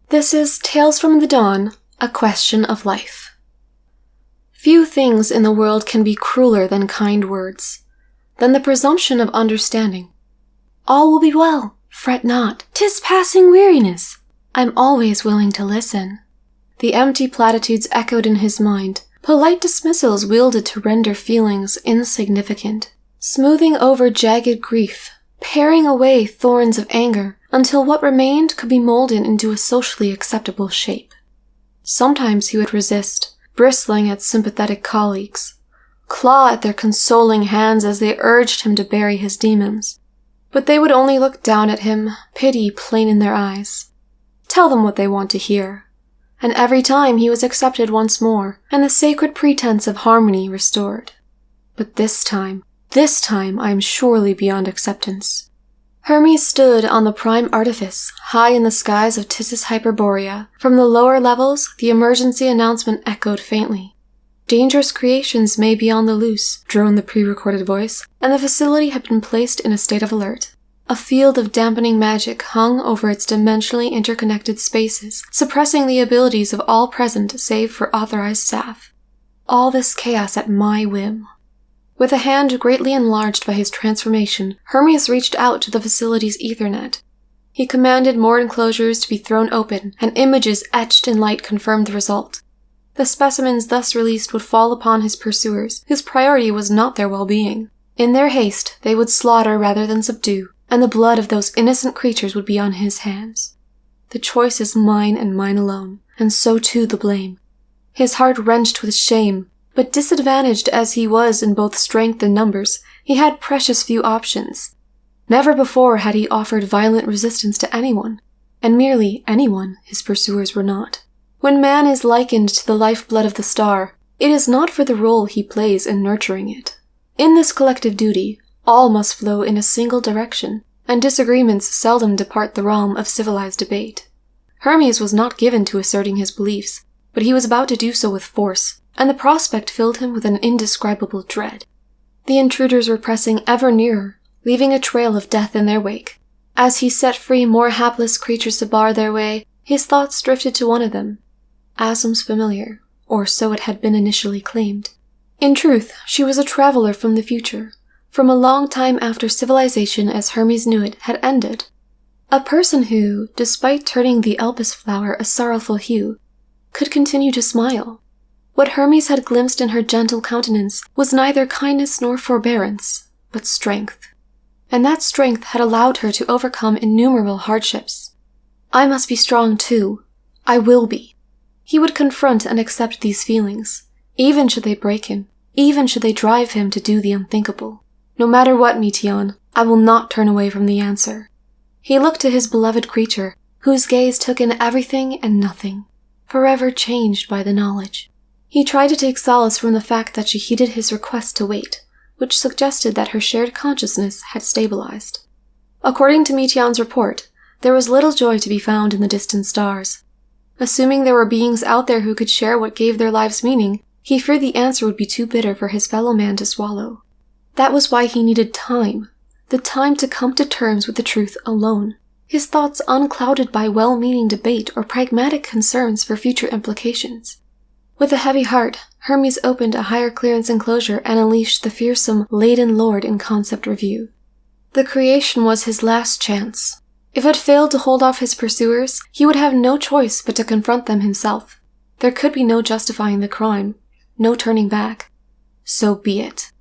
This is Tales from the Dawn, a question of life. Few things in the world can be crueler than kind words, than the presumption of understanding. All will be well, fret not, 'tis passing weariness. I'm always willing to listen. The empty platitudes echoed in his mind, polite dismissals wielded to render feelings insignificant, smoothing over jagged grief, paring away thorns of anger, until what remained could be molded into a socially acceptable shape. Sometimes he would resist, bristling at sympathetic colleagues, claw at their consoling hands as they urged him to bury his demons. But they would only look down at him, pity plain in their eyes. Tell them what they want to hear. And every time he was accepted once more, and the sacred pretense of harmony restored. But this time I am surely beyond acceptance. Hermes stood on the prime artifice, high in the skies of Tissus Hyperborea. From the lower levels, the emergency announcement echoed faintly. Dangerous creations may be on the loose, droned the pre-recorded voice, and the facility had been placed in a state of alert. A field of dampening magic hung over its dimensionally interconnected spaces, suppressing the abilities of all present save for authorized staff. All this chaos at my whim. With a hand greatly enlarged by his transformation, Hermes reached out to the facility's Ethernet. He commanded more enclosures to be thrown open, and images etched in light confirmed the result. The specimens thus released would fall upon his pursuers, whose priority was not their well-being. In their haste, they would slaughter rather than subdue, and the blood of those innocent creatures would be on his hands. The choice is mine and mine alone, and so too the blame. His heart wrenched with shame, but disadvantaged as he was in both strength and numbers, he had precious few options. Never before had he offered violent resistance to anyone, and merely anyone his pursuers were not. When man is likened to the lifeblood of the star, it is not for the role he plays in nurturing it. In this collective duty, all must flow in a single direction, and disagreements seldom depart the realm of civilized debate. Hermes was not given to asserting his beliefs, but he was about to do so with force, and the prospect filled him with an indescribable dread. The intruders were pressing ever nearer, leaving a trail of death in their wake. As he set free more hapless creatures to bar their way, his thoughts drifted to one of them. Asum's familiar, or so it had been initially claimed. In truth, she was a traveler from the future, from a long time after civilization as Hermes knew it had ended. A person who, despite turning the Elpis flower a sorrowful hue, could continue to smile. What Hermes had glimpsed in her gentle countenance was neither kindness nor forbearance, but strength. And that strength had allowed her to overcome innumerable hardships. I must be strong too. I will be. He would confront and accept these feelings, even should they break him, even should they drive him to do the unthinkable. No matter what, Meteon, I will not turn away from the answer. He looked to his beloved creature, whose gaze took in everything and nothing, forever changed by the knowledge. He tried to take solace from the fact that she heeded his request to wait, which suggested that her shared consciousness had stabilized. According to Meteon's report, there was little joy to be found in the distant stars. Assuming there were beings out there who could share what gave their lives meaning, he feared the answer would be too bitter for his fellow man to swallow. That was why he needed time, the time to come to terms with the truth alone, his thoughts unclouded by well-meaning debate or pragmatic concerns for future implications. With a heavy heart, Hermes opened a higher clearance enclosure and unleashed the fearsome, laden lord in concept review. The creation was his last chance. If it failed to hold off his pursuers, he would have no choice but to confront them himself. There could be no justifying the crime, no turning back. So be it.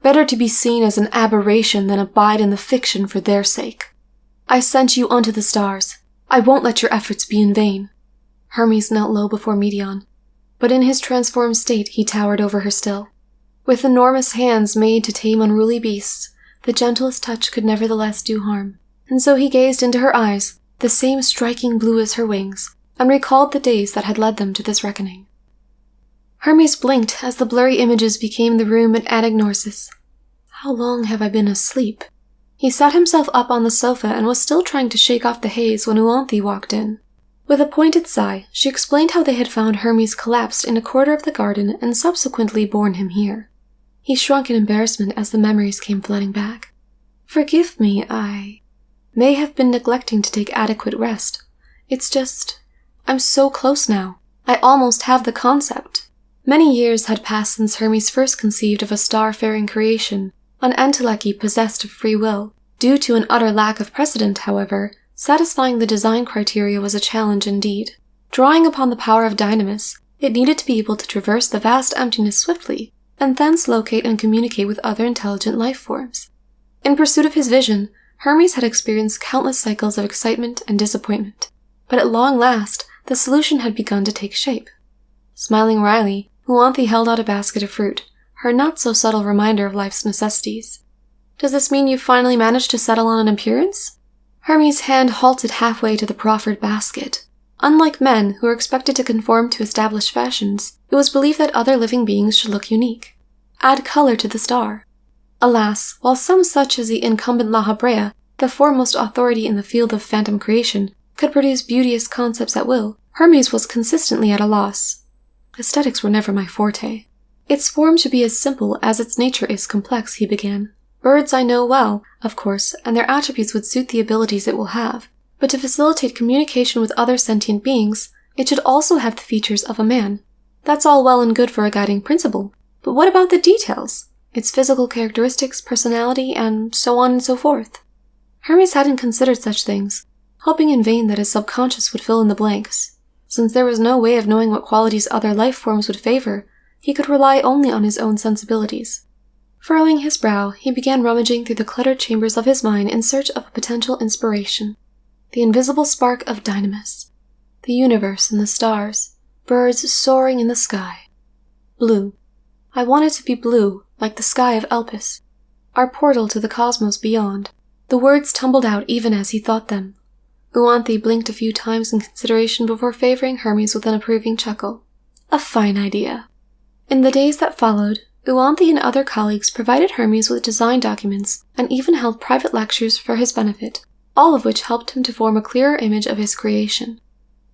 Better to be seen as an aberration than abide in the fiction for their sake. I sent you unto the stars. I won't let your efforts be in vain. Hermes knelt low before Meteon, but in his transformed state he towered over her still. With enormous hands made to tame unruly beasts, the gentlest touch could nevertheless do harm, and so he gazed into her eyes, the same striking blue as her wings, and recalled the days that had led them to this reckoning. Hermes blinked as the blurry images became the room at Anagnosis. How long have I been asleep? He sat himself up on the sofa and was still trying to shake off the haze when Uanthe walked in. With a pointed sigh, she explained how they had found Hermes collapsed in a quarter of the garden and subsequently borne him here. He shrunk in embarrassment as the memories came flooding back. Forgive me, I may have been neglecting to take adequate rest. It's just, I'm so close now. I almost have the concept. Many years had passed since Hermes first conceived of a star-faring creation, an entelechy possessed of free will. Due to an utter lack of precedent, however, satisfying the design criteria was a challenge indeed. Drawing upon the power of Dynamis, it needed to be able to traverse the vast emptiness swiftly, and thence locate and communicate with other intelligent life forms. In pursuit of his vision, Hermes had experienced countless cycles of excitement and disappointment, but at long last, the solution had begun to take shape. Smiling wryly, Euanthe held out a basket of fruit, her not-so-subtle reminder of life's necessities. Does this mean you've finally managed to settle on an appearance? Hermes' hand halted halfway to the proffered basket. Unlike men, who are expected to conform to established fashions, it was believed that other living beings should look unique. Add color to the star. Alas, while some such as the incumbent La Habrea, the foremost authority in the field of phantom creation, could produce beauteous concepts at will, Hermes was consistently at a loss. Aesthetics were never my forte. Its form should be as simple as its nature is complex, he began. Birds I know well, of course, and their attributes would suit the abilities it will have. But to facilitate communication with other sentient beings, it should also have the features of a man. That's all well and good for a guiding principle, but what about the details? Its physical characteristics, personality, and so on and so forth. Hermes hadn't considered such things, hoping in vain that his subconscious would fill in the blanks. Since there was no way of knowing what qualities other life forms would favor, he could rely only on his own sensibilities. Furrowing his brow, he began rummaging through the cluttered chambers of his mind in search of a potential inspiration. The invisible spark of Dynamis. The universe and the stars. Birds soaring in the sky. Blue. I want it to be blue, like the sky of Elpis. Our portal to the cosmos beyond. The words tumbled out even as he thought them. Euanthe blinked a few times in consideration before favoring Hermes with an approving chuckle. A fine idea. In the days that followed, Euanthe and other colleagues provided Hermes with design documents and even held private lectures for his benefit, all of which helped him to form a clearer image of his creation.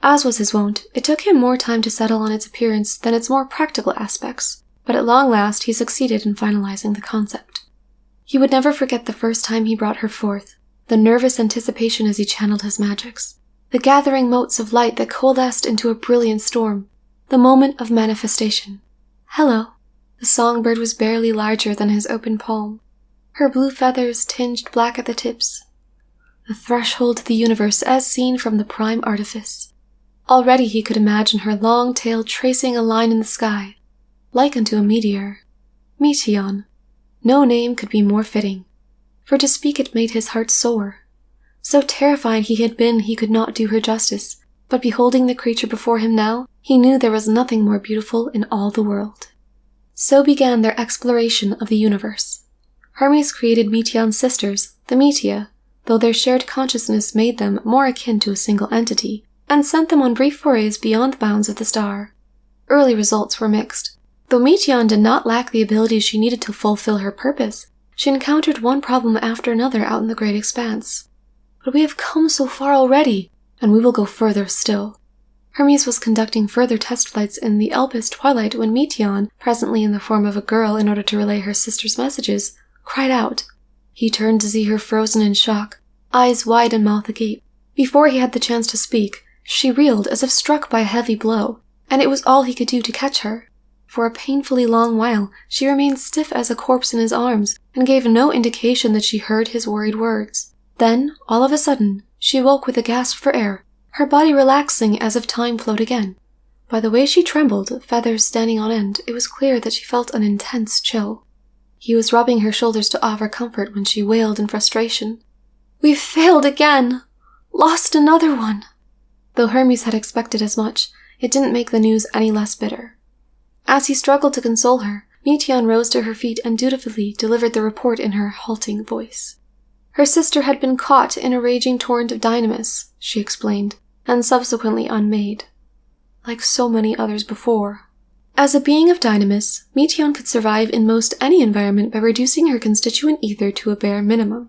As was his wont, it took him more time to settle on its appearance than its more practical aspects, but at long last he succeeded in finalizing the concept. He would never forget the first time he brought her forth, the nervous anticipation as he channeled his magics, the gathering motes of light that coalesced into a brilliant storm, the moment of manifestation. Hello. The songbird was barely larger than his open palm, her blue feathers tinged black at the tips. The threshold to the universe as seen from the prime artifice. Already he could imagine her long tail tracing a line in the sky, like unto a meteor. Meteon. No name could be more fitting. For to speak it made his heart soar. So terrified he had been he could not do her justice, but beholding the creature before him now, he knew there was nothing more beautiful in all the world. So began their exploration of the universe. Hermes created Meteon's sisters, the Metea, though their shared consciousness made them more akin to a single entity, and sent them on brief forays beyond the bounds of the star. Early results were mixed. Though Meteon did not lack the abilities she needed to fulfill her purpose, she encountered one problem after another out in the great expanse. But we have come so far already, and we will go further still. Hermes was conducting further test flights in the Elpis twilight when Meteon, presently in the form of a girl in order to relay her sister's messages, cried out. He turned to see her frozen in shock, eyes wide and mouth agape. Before he had the chance to speak, she reeled as if struck by a heavy blow, and it was all he could do to catch her. For a painfully long while, she remained stiff as a corpse in his arms, and gave no indication that she heard his worried words. Then, all of a sudden, she woke with a gasp for air, her body relaxing as if time flowed again. By the way she trembled, feathers standing on end, it was clear that she felt an intense chill. He was rubbing her shoulders to offer comfort when she wailed in frustration. "We've failed again! Lost another one!" Though Hermes had expected as much, it didn't make the news any less bitter. As he struggled to console her, Meteon rose to her feet and dutifully delivered the report in her halting voice. Her sister had been caught in a raging torrent of Dynamis, she explained, and subsequently unmade. Like so many others before. As a being of Dynamis, Meteon could survive in most any environment by reducing her constituent ether to a bare minimum.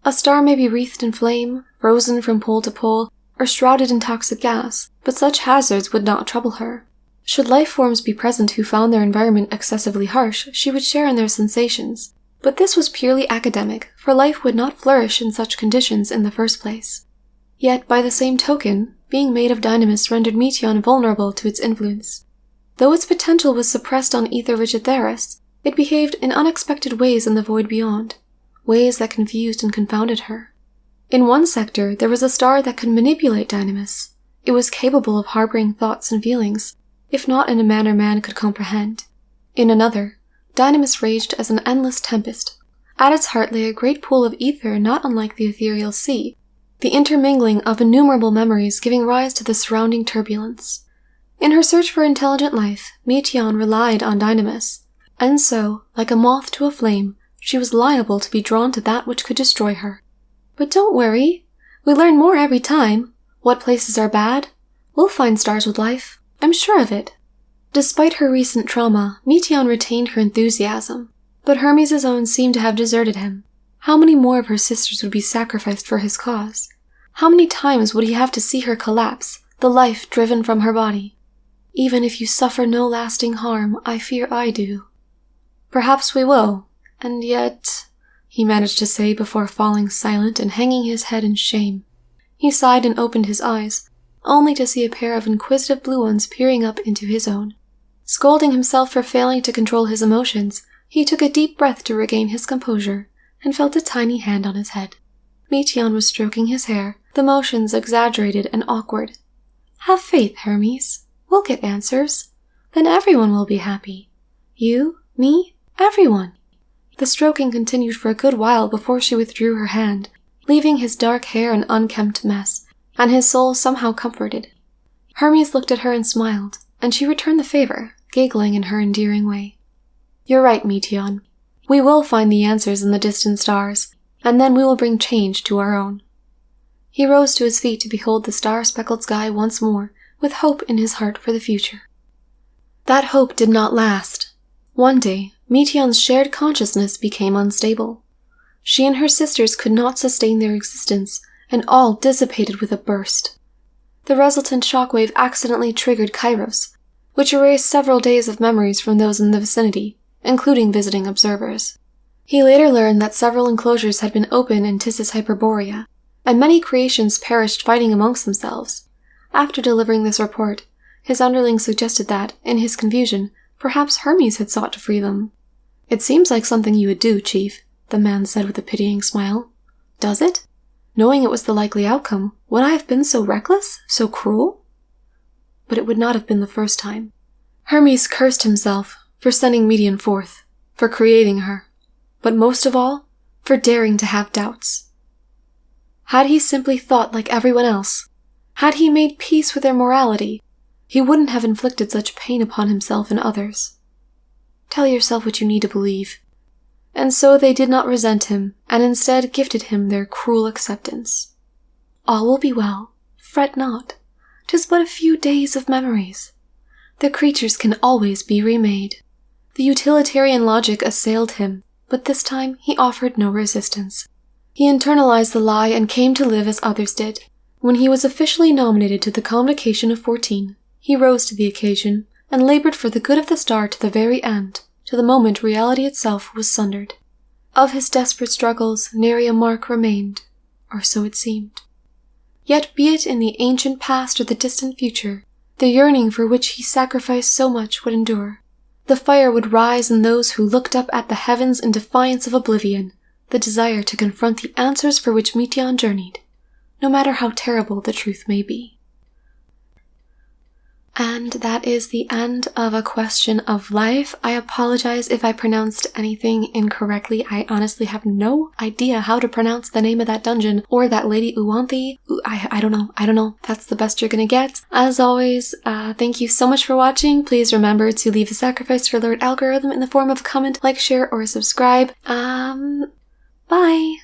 A star may be wreathed in flame, frozen from pole to pole, or shrouded in toxic gas, but such hazards would not trouble her. Should life forms be present who found their environment excessively harsh, she would share in their sensations. But this was purely academic, for life would not flourish in such conditions in the first place. Yet, by the same token, being made of Dynamis rendered Meteion vulnerable to its influence. Though its potential was suppressed on Ether Rigid-Theris, it behaved in unexpected ways in the void beyond, ways that confused and confounded her. In one sector, there was a star that could manipulate Dynamis. It was capable of harboring thoughts and feelings, if not in a manner man could comprehend. In another, Dynamis raged as an endless tempest. At its heart lay a great pool of ether not unlike the ethereal sea, the intermingling of innumerable memories giving rise to the surrounding turbulence. In her search for intelligent life, Meteion relied on Dynamis, and so, like a moth to a flame, she was liable to be drawn to that which could destroy her. But don't worry, we learn more every time. What places are bad? We'll find stars with life. I'm sure of it. Despite her recent trauma, Meteion retained her enthusiasm, but Hermes' own seemed to have deserted him. How many more of her sisters would be sacrificed for his cause? How many times would he have to see her collapse, the life driven from her body? Even if you suffer no lasting harm, I fear I do. Perhaps we will, and yet, he managed to say before falling silent and hanging his head in shame. He sighed and opened his eyes, only to see a pair of inquisitive blue ones peering up into his own. Scolding himself for failing to control his emotions, he took a deep breath to regain his composure, and felt a tiny hand on his head. Meteion was stroking his hair, the motions exaggerated and awkward. Have faith, Hermes. We'll get answers. Then everyone will be happy. You, me, everyone. The stroking continued for a good while before she withdrew her hand, leaving his dark hair an unkempt mess, and his soul somehow comforted. Hermes looked at her and smiled, and she returned the favor, giggling in her endearing way. You're right, Meteion. We will find the answers in the distant stars, and then we will bring change to our own. He rose to his feet to behold the star-speckled sky once more, with hope in his heart for the future. That hope did not last. One day, Meteion's shared consciousness became unstable. She and her sisters could not sustain their existence, and all dissipated with a burst. The resultant shockwave accidentally triggered Kairos, which erased several days of memories from those in the vicinity, including visiting observers. He later learned that several enclosures had been opened in Tissus Hyperborea, and many creations perished fighting amongst themselves. After delivering this report, his underlings suggested that, in his confusion, perhaps Hermes had sought to free them. It seems like something you would do, Chief, the man said with a pitying smile. Does it? Knowing it was the likely outcome, would I have been so reckless, so cruel? But it would not have been the first time. Hermes cursed himself for sending Meteion forth, for creating her, but most of all, for daring to have doubts. Had he simply thought like everyone else, had he made peace with their morality, he wouldn't have inflicted such pain upon himself and others. Tell yourself what you need to believe. And so they did not resent him, and instead gifted him their cruel acceptance. All will be well, fret not. 'Tis but a few days of memories. The creatures can always be remade. The utilitarian logic assailed him, but this time he offered no resistance. He internalized the lie and came to live as others did. When he was officially nominated to the Convocation of 14, he rose to the occasion and labored for the good of the star to the very end, to the moment reality itself was sundered. Of his desperate struggles, nary a mark remained, or so it seemed. Yet be it in the ancient past or the distant future, the yearning for which he sacrificed so much would endure. The fire would rise in those who looked up at the heavens in defiance of oblivion, the desire to confront the answers for which Meteion journeyed, no matter how terrible the truth may be. And that is the end of A Question of Life. I apologize if I pronounced anything incorrectly. I honestly have no idea how to pronounce the name of that dungeon or that Lady Uwanthi. I don't know. That's the best you're gonna get. As always, thank you so much for watching. Please remember to leave a sacrifice for Lord Algorithm in the form of a comment, like, share, or subscribe. Bye!